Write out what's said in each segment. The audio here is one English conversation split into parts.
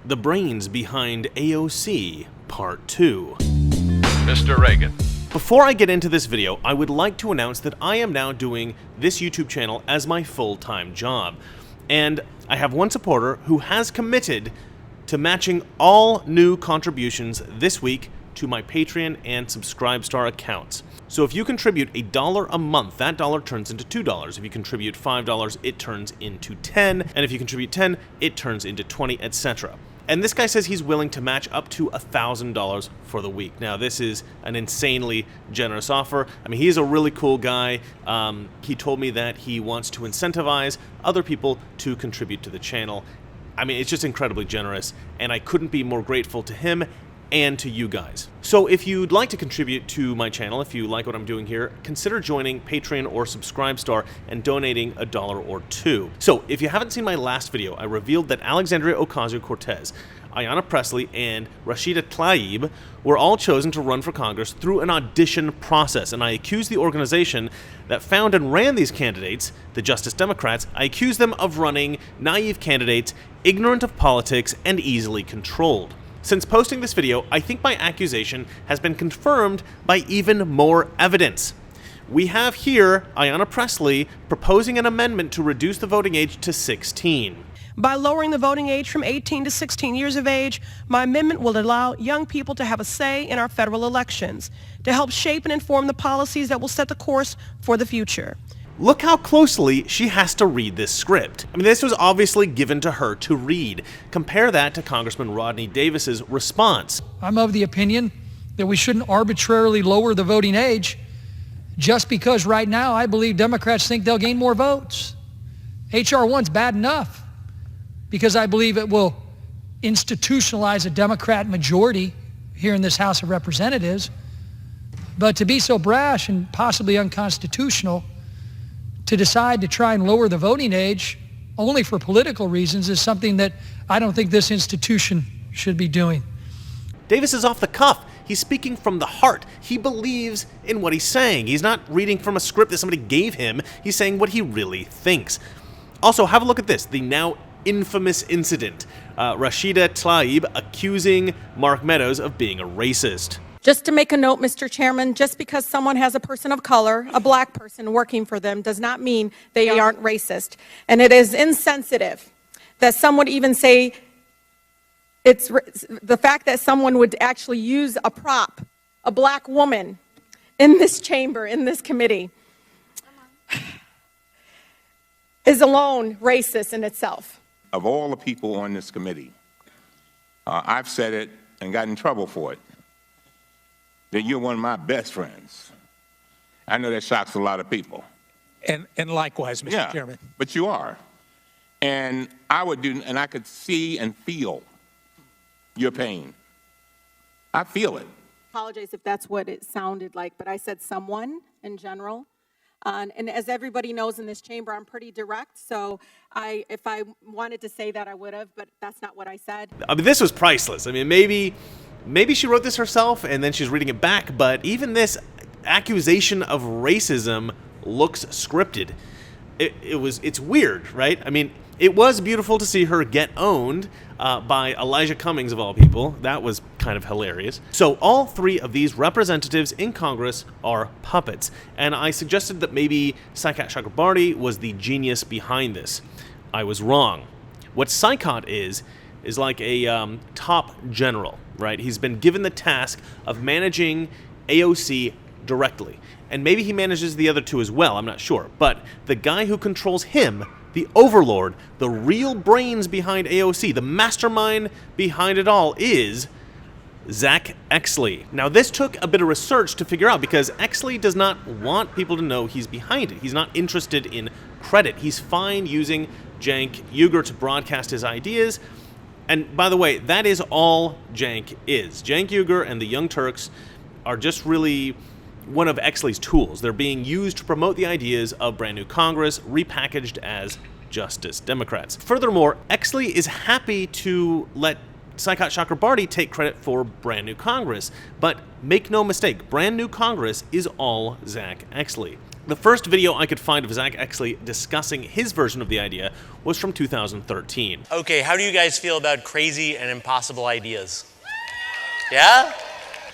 The brains behind AOC, Part 2. Mr. Reagan. Before I get into this video, I would like to announce that I am now doing this YouTube channel as my full-time job. And I have one supporter who has committed to matching all new contributions this week to my Patreon and Subscribestar accounts. So if you contribute $1 a month, that dollar turns into $2. If you contribute $5, it turns into $10. And if you contribute $10, it turns into $20, etc. And this guy says he's willing to match up to $1,000 for the week. Now, this is an insanely generous offer. I mean, he's a really cool guy. He told me that he wants to incentivize other people to contribute to the channel. I mean, it's just incredibly generous, and I couldn't be more grateful to him and to you guys. So if you'd like to contribute to my channel, if you like what I'm doing here, consider joining Patreon or Subscribestar and donating $1 or $2. So if you haven't seen my last video, I revealed that Alexandria Ocasio-Cortez, Ayanna Pressley, and Rashida Tlaib were all chosen to run for Congress through an audition process, and I accused the organization that found and ran these candidates, the Justice Democrats, I accused them of running naive candidates, ignorant of politics, and easily controlled. Since posting this video, I think my accusation has been confirmed by even more evidence. We have here Ayanna Pressley proposing an amendment to reduce the voting age to 16. By lowering the voting age from 18 to 16 years of age, my amendment will allow young people to have a say in our federal elections, to help shape and inform the policies that will set the course for the future. Look how closely she has to read this script. I mean, this was obviously given to her to read. Compare that to Congressman Rodney Davis's response. I'm of the opinion that we shouldn't arbitrarily lower the voting age just because right now I believe Democrats think they'll gain more votes. H.R. 1's bad enough because I believe it will institutionalize a Democrat majority here in this House of Representatives. But to be so brash and possibly unconstitutional to decide to try and lower the voting age only for political reasons is something that I don't think this institution should be doing. Davis is off the cuff. He's speaking from the heart. He believes in what he's saying. He's not reading from a script that somebody gave him. He's saying what he really thinks. Also, have a look at this, the now infamous incident. Rashida Tlaib accusing Mark Meadows of being a racist. Just to make a note, Mr. Chairman, just because someone has a person of color, a black person working for them, does not mean they aren't racist. And it is insensitive that some would even say it's the fact that someone would actually use a prop, a black woman, in this chamber, in this committee, is alone racist in itself. Of all the people on this committee, I've said it and got in trouble for it, that you're one of my best friends. I know that shocks a lot of people. And likewise, Mr. Chairman. But you are. And I could see and feel your pain. I feel it. Apologize if that's what it sounded like, but I said someone in general. And as everybody knows in this chamber, I'm pretty direct, so if I wanted to say that, I would have, but that's not what I said. I mean, this was priceless. I mean, maybe she wrote this herself and then she's reading it back, but even this accusation of racism looks scripted. It's weird, right? I mean, it was beautiful to see her get owned by Elijah Cummings, of all people. That was kind of hilarious. So all three of these representatives in Congress are puppets, and I suggested that maybe Saikat Chakrabarti was the genius behind this. I was wrong. What Saikat is like a top general, right? He's been given the task of managing AOC directly. And maybe he manages the other two as well, I'm not sure. But the guy who controls him, the overlord, the real brains behind AOC, the mastermind behind it all is Zach Exley. Now, this took a bit of research to figure out because Exley does not want people to know he's behind it. He's not interested in credit. He's fine using Cenk Uygur to broadcast his ideas. And by the way, that is all Cenk is. Cenk Uygur and the Young Turks are just really one of Exley's tools. They're being used to promote the ideas of brand new Congress, repackaged as Justice Democrats. Furthermore, Exley is happy to let Saikat Chakrabarti take credit for brand new Congress, but make no mistake, brand new Congress is all Zach Exley. The first video I could find of Zach Exley discussing his version of the idea was from 2013. Okay, how do you guys feel about crazy and impossible ideas? Yeah?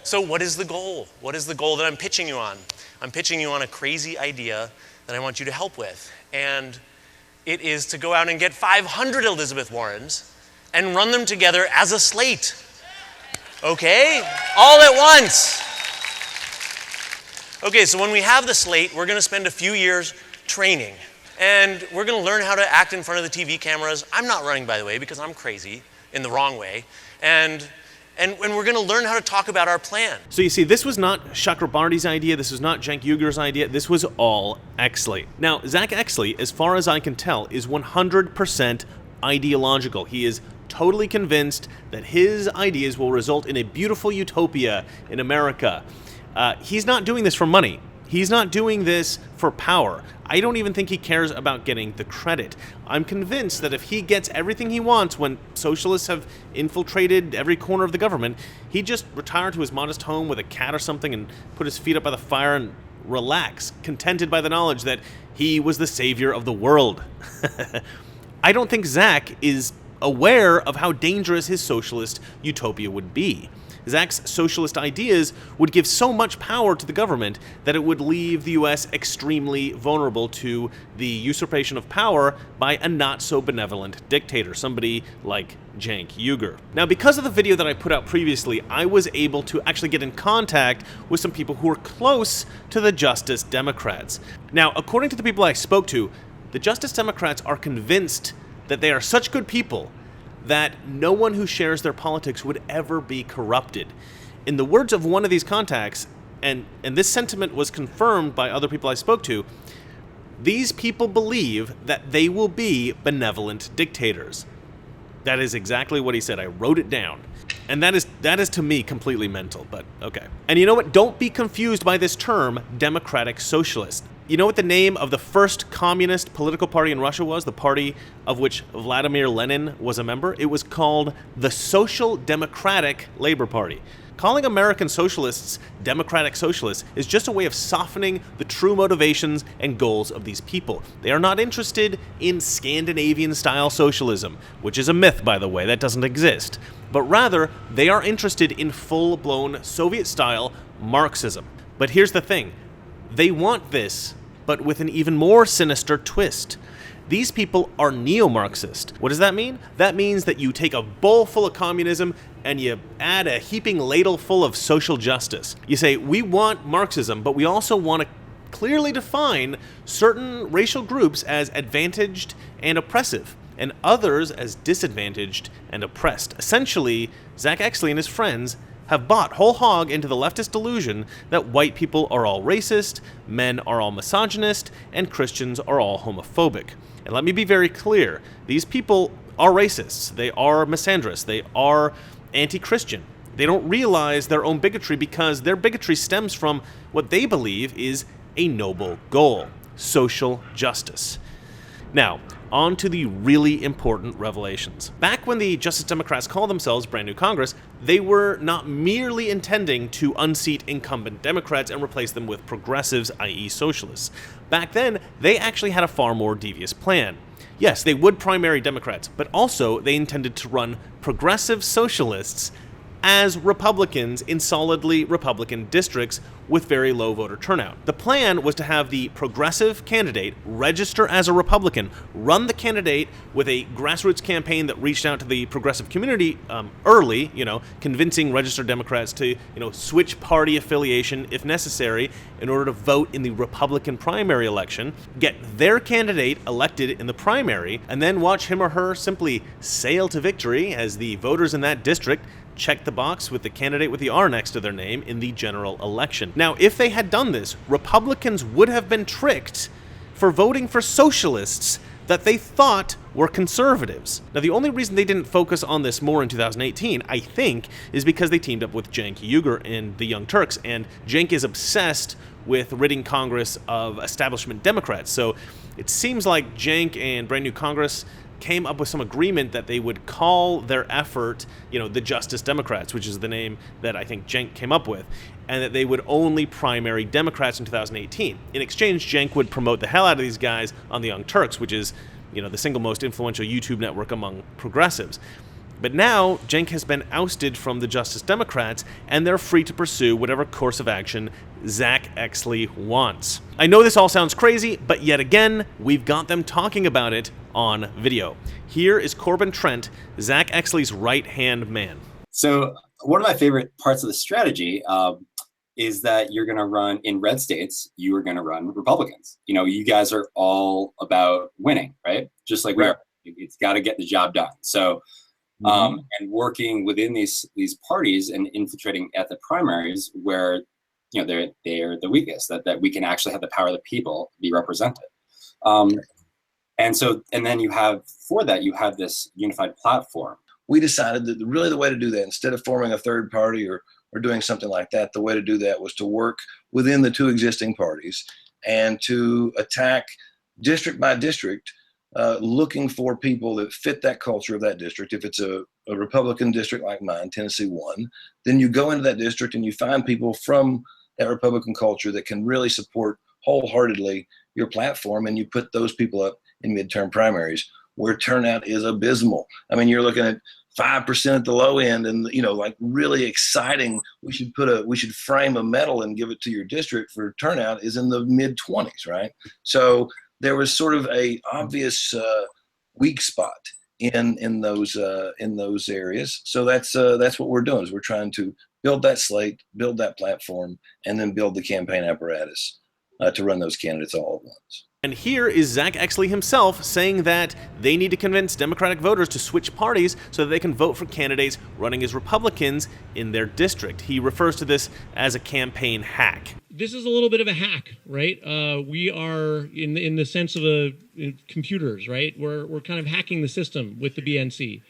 So what is the goal? What is the goal that I'm pitching you on? I'm pitching you on a crazy idea that I want you to help with. And it is to go out and get 500 Elizabeth Warrens and run them together as a slate. Okay? All at once. Okay, so when we have the slate, we're going to spend a few years training. And we're going to learn how to act in front of the TV cameras. I'm not running, by the way, because I'm crazy in the wrong way. And we're going to learn how to talk about our plan. So you see, this was not Chakrabarty's idea, this was not Cenk Uygur's idea, this was all Exley. Now, Zach Exley, as far as I can tell, is 100% ideological. He is totally convinced that his ideas will result in a beautiful utopia in America. He's not doing this for money. He's not doing this for power. I don't even think he cares about getting the credit. I'm convinced that if he gets everything he wants when socialists have infiltrated every corner of the government, he'd just retire to his modest home with a cat or something and put his feet up by the fire and relax, contented by the knowledge that he was the savior of the world. I don't think Zach is aware of how dangerous his socialist utopia would be. Zach's socialist ideas would give so much power to the government that it would leave the U.S. extremely vulnerable to the usurpation of power by a not-so-benevolent dictator, somebody like Cenk Uygur. Now, because of the video that I put out previously, I was able to actually get in contact with some people who are close to the Justice Democrats. Now, according to the people I spoke to, the Justice Democrats are convinced that they are such good people that no one who shares their politics would ever be corrupted. In the words of one of these contacts, and this sentiment was confirmed by other people I spoke to, these people believe that they will be benevolent dictators. That is exactly what he said. I wrote it down. And that is to me completely mental, but okay. And you know what? Don't be confused by this term, democratic socialist. You know what the name of the first communist political party in Russia was? The party of which Vladimir Lenin was a member? It was called the Social Democratic Labor Party. Calling American socialists democratic socialists is just a way of softening the true motivations and goals of these people. They are not interested in Scandinavian-style socialism, which is a myth, by the way, that doesn't exist. But rather, they are interested in full-blown Soviet-style Marxism. But here's the thing. They want this, but with an even more sinister twist. These people are neo-Marxist. What does that mean? That means that you take a bowl full of communism and you add a heaping ladle full of social justice. You say, we want Marxism, but we also want to clearly define certain racial groups as advantaged and oppressive, and others as disadvantaged and oppressed. Essentially, Zach Exley and his friends have bought whole hog into the leftist delusion that white people are all racist, men are all misogynist, and Christians are all homophobic. And let me be very clear, these people are racists, they are misandrous, they are anti-Christian. They don't realize their own bigotry because their bigotry stems from what they believe is a noble goal, social justice. Now, on to the really important revelations. Back when the Justice Democrats called themselves Brand New Congress, they were not merely intending to unseat incumbent Democrats and replace them with progressives, i.e. socialists. Back then, they actually had a far more devious plan. Yes, they would primary Democrats, but also they intended to run progressive socialists as Republicans in solidly Republican districts with very low voter turnout. The plan was to have the progressive candidate register as a Republican, run the candidate with a grassroots campaign that reached out to the progressive community early, convincing registered Democrats to, switch party affiliation if necessary in order to vote in the Republican primary election, get their candidate elected in the primary, and then watch him or her simply sail to victory as the voters in that district check the box with the candidate with the R next to their name in the general election. Now, if they had done this, Republicans would have been tricked for voting for socialists that they thought were conservatives. Now, the only reason they didn't focus on this more in 2018, I think, is because they teamed up with Cenk Uygur and the Young Turks, and Cenk is obsessed with ridding Congress of establishment Democrats. So it seems like Cenk and Brand New Congress came up with some agreement that they would call their effort, the Justice Democrats, which is the name that I think Cenk came up with, and that they would only primary Democrats in 2018. In exchange, Cenk would promote the hell out of these guys on the Young Turks, which is, the single most influential YouTube network among progressives. But now, Cenk has been ousted from the Justice Democrats, and they're free to pursue whatever course of action Zach Exley wants. I know this all sounds crazy, but yet again, we've got them talking about it on video. Here is Corbin Trent, Zach Exley's right-hand man. So one of my favorite parts of the strategy is that you're going to run in red states, you are going to run Republicans. You guys are all about winning, right? Just like we are. It's got to get the job done. So and working within these parties and infiltrating at the primaries where they're the weakest, that we can actually have the power of the people be represented. And then you have this unified platform. We decided that really the way to do that, instead of forming a third party or doing something like that, the way to do that was to work within the two existing parties and to attack district by district, looking for people that fit that culture of that district. If it's a Republican district like mine, Tennessee 1, then you go into that district and you find people from that Republican culture that can really support wholeheartedly your platform, and you put those people up in midterm primaries where turnout is abysmal. I mean, you're looking at 5% at the low end, and like really exciting. We should frame a medal and give it to your district for turnout is in the mid-20s, right? So there was sort of a obvious weak spot in those areas. So that's what we're doing, is we're trying to build that slate, build that platform, and then build the campaign apparatus to run those candidates all at once. And here is Zach Exley himself saying that they need to convince Democratic voters to switch parties so that they can vote for candidates running as Republicans in their district. He refers to this as a campaign hack. This is a little bit of a hack, right? We are in the sense of computers, right? We're kind of hacking the system with the BNC.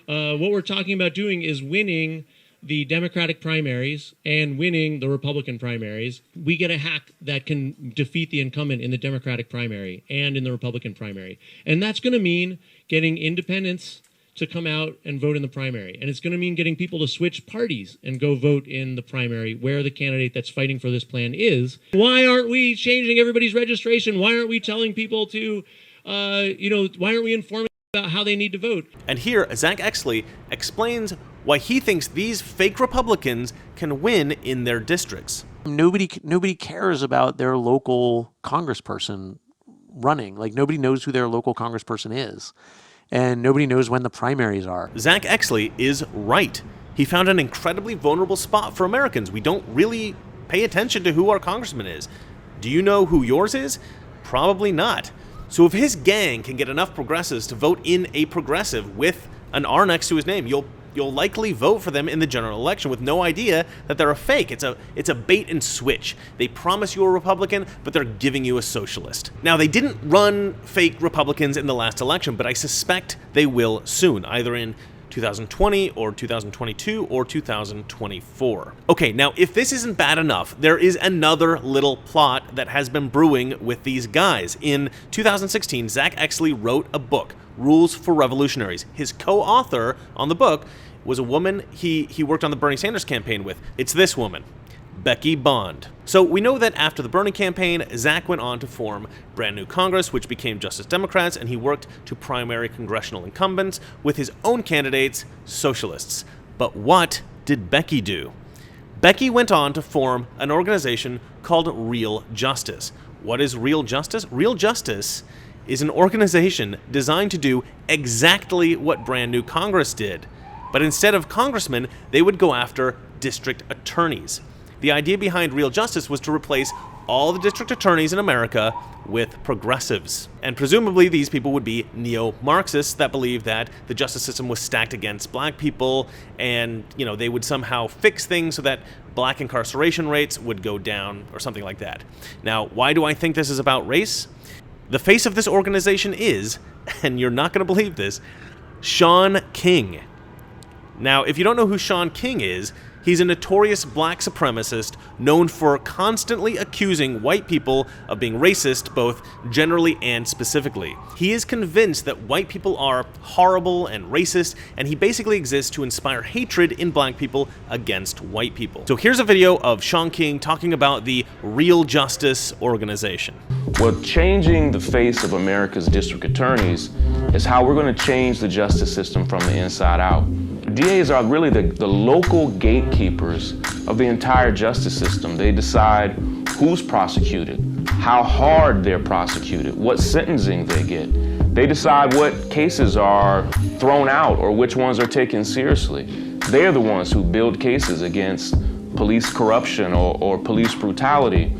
What we're talking about doing is winning the Democratic primaries and winning the Republican primaries. We get a hack that can defeat the incumbent in the Democratic primary and in the Republican primary. And that's going to mean getting independents to come out and vote in the primary. And it's going to mean getting people to switch parties and go vote in the primary where the candidate that's fighting for this plan is. Why aren't we changing everybody's registration? Why aren't we telling people to, why aren't we informing about how they need to vote? And here, Zach Exley explains why he thinks these fake Republicans can win in their districts. Nobody cares about their local congressperson running. Like, nobody knows who their local congressperson is. And nobody knows when the primaries are. Zach Exley is right. He found an incredibly vulnerable spot for Americans. We don't really pay attention to who our congressman is. Do you know who yours is? Probably not. So if his gang can get enough progressives to vote in a progressive with an R next to his name, you'll likely vote for them in the general election with no idea that they're a fake. It's a bait and switch. They promise you a Republican, but they're giving you a socialist. Now, they didn't run fake Republicans in the last election, but I suspect they will soon, either in 2020 or 2022 or 2024. Okay, now if this isn't bad enough, there is another little plot that has been brewing with these guys. In 2016, Zach Exley wrote a book, Rules for Revolutionaries. His co-author on the book was a woman he worked on the Bernie Sanders campaign with. It's this woman, Becky Bond. So we know that after the Bernie campaign, Zach went on to form Brand New Congress, which became Justice Democrats, and he worked to primary congressional incumbents with his own candidates, socialists. But what did Becky do? Becky went on to form an organization called Real Justice. What is Real Justice? Real Justice is an organization designed to do exactly what Brand New Congress did. But instead of congressmen, they would go after district attorneys. The idea behind Real Justice was to replace all the district attorneys in America with progressives. And presumably these people would be neo-marxists that believed that the justice system was stacked against black people, and they would somehow fix things so that black incarceration rates would go down or something like that. Now, why do I think this is about race? The face of this organization is, and you're not going to believe this, Shaun King. Now, if you don't know who Shaun King is, He's a notorious black supremacist known for constantly accusing white people of being racist, both generally and specifically. He is convinced that white people are horrible and racist, and he basically exists to inspire hatred in black people against white people. So here's a video of Shaun King talking about the Real Justice organization. Well, changing the face of America's district attorneys is how we're going to change the justice system from the inside out. DAs are really the local gatekeepers of the entire justice system. They decide who's prosecuted, how hard they're prosecuted, what sentencing they get. They decide what cases are thrown out or which ones are taken seriously. They're the ones who build cases against police corruption or police brutality.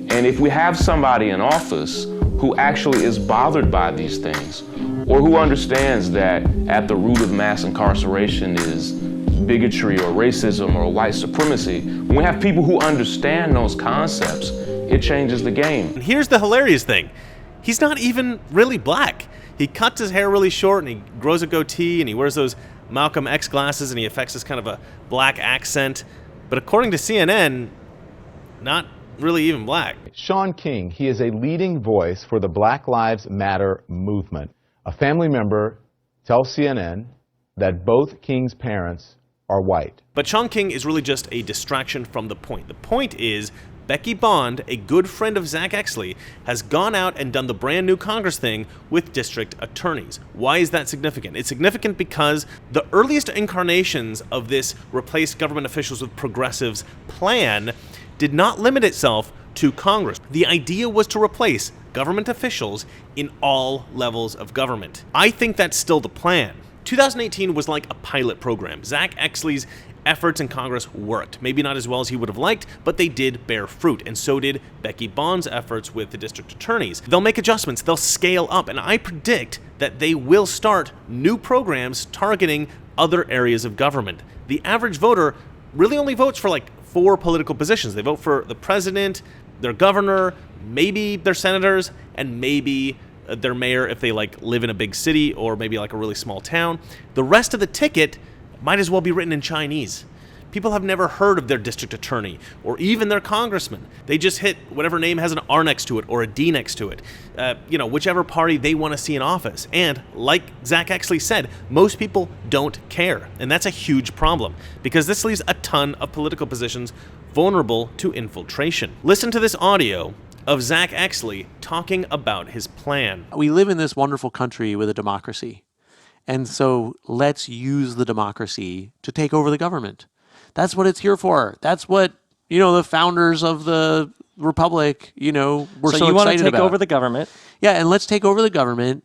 And if we have somebody in office who actually is bothered by these things, or who understands that at the root of mass incarceration is bigotry or racism or white supremacy, when we have people who understand those concepts, it changes the game. And here's the hilarious thing. He's not even really black. He cuts his hair really short and he grows a goatee and he wears those Malcolm X glasses and he affects this kind of a black accent. But according to CNN, not really even black. Shaun King, he is a leading voice for the Black Lives Matter movement. A family member tells CNN that both King's parents are white. But Shaun King is really just a distraction from the point. The point is, Becky Bond, a good friend of Zach Exley, has gone out and done the brand new Congress thing with district attorneys. Why is that significant? It's significant because the earliest incarnations of this replace government officials with progressives plan did not limit itself to Congress. The idea was to replace government officials in all levels of government. I think that's still the plan. 2018 was like a pilot program. Zach Exley's efforts in Congress worked. Maybe not as well as he would have liked, but they did bear fruit, and so did Becky Bond's efforts with the district attorneys. They'll make adjustments, they'll scale up, and I predict that they will start new programs targeting other areas of government. The average voter really only votes for like 4 political positions. They vote for the president, their governor, maybe their senators, and maybe their mayor if they like live in a big city or maybe like a really small town. The rest of the ticket might as well be written in Chinese. People have never heard of their district attorney or even their congressman. They just hit whatever name has an R next to it or a D next to it. Whichever party they want to see in office. And like Zach Exley said, most people don't care. And that's a huge problem because this leaves a ton of political positions vulnerable to infiltration. Listen to this audio of Zach Exley talking about his plan. We live in this wonderful country with a democracy. And so let's use the democracy to take over the government. That's what it's here for. That's what, the founders of the republic, were so excited about. So you want to take over the government? Yeah, and let's take over the government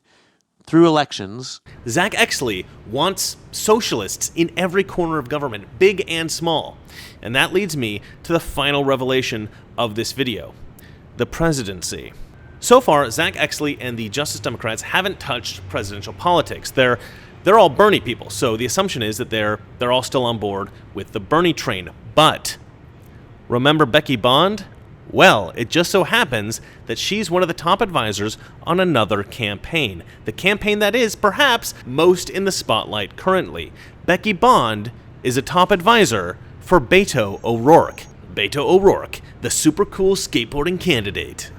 through elections. Zach Exley wants socialists in every corner of government, big and small. And that leads me to the final revelation of this video, the presidency. So far, Zach Exley and the Justice Democrats haven't touched presidential politics. They're all Bernie people, so the assumption is that they're all still on board with the Bernie train. But remember Becky Bond? Well, it just so happens that she's one of the top advisors on another campaign. The campaign that is, perhaps, most in the spotlight currently. Becky Bond is a top advisor for Beto O'Rourke. Beto O'Rourke, the super cool skateboarding candidate.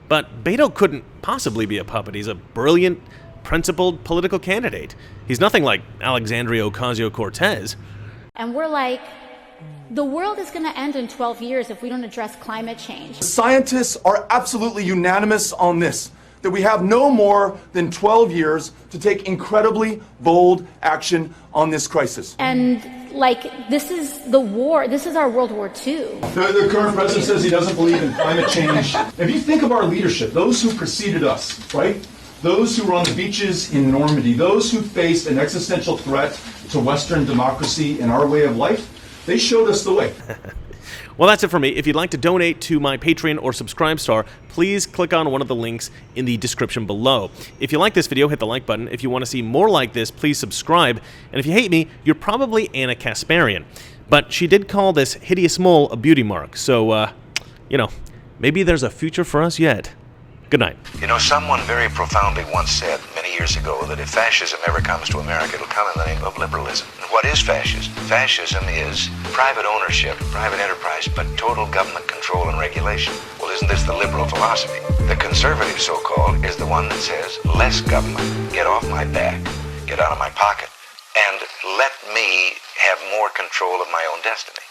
But Beto couldn't possibly be a puppet. He's a brilliant, principled political candidate. He's nothing like Alexandria Ocasio-Cortez. And we're like, the world is going to end in 12 years if we don't address climate change. Scientists are absolutely unanimous on this, that we have no more than 12 years to take incredibly bold action on this crisis. And this is the war, this is our World War II. The current president says he doesn't believe in climate change. If you think of our leadership, those who preceded us, right? Those who were on the beaches in Normandy, those who faced an existential threat to Western democracy and our way of life, they showed us the way. Well, that's it for me. If you'd like to donate to my Patreon or Subscribe Star, please click on one of the links in the description below. If you like this video, hit the like button. If you want to see more like this, please subscribe. And if you hate me, you're probably Anna Kasparian. But she did call this hideous mole a beauty mark. So, maybe there's a future for us yet. Good night. You know, someone very profoundly once said many years ago that if fascism ever comes to America, it'll come in the name of liberalism. And what is fascism? Fascism is private ownership, private enterprise, but total government control and regulation. Well, isn't this the liberal philosophy? The conservative, so-called, is the one that says, less government, get off my back, get out of my pocket, and let me have more control of my own destiny.